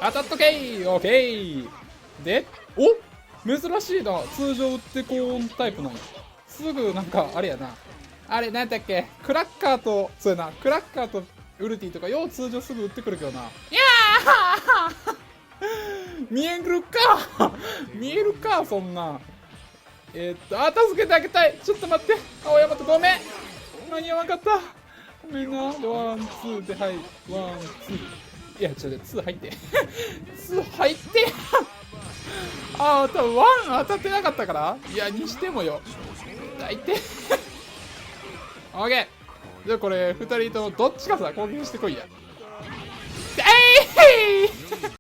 当たっとけー。オッケー。で、お、珍しいな。通常打ってこんタイプなんや。すぐなんかあれやな、あれなんだっけ、クラッカーと、そうやな、クラッカーとウルティとかよう通常すぐ打ってくるけどな。いやー見えるか見えるか、そんな。助けてあげたい。ちょっと待って。青山とごめん。間に合わんかった。ごめんな。ワン、ツーで、はい。ワン、ツー。いや、ちょっと、ツー入って。ツー入って。ああ、多分ワン当たってなかったから。いや、にしてもよ。入って。オッケー。じゃあこれ、二人ともどっちかさ、攻撃してこいや。えい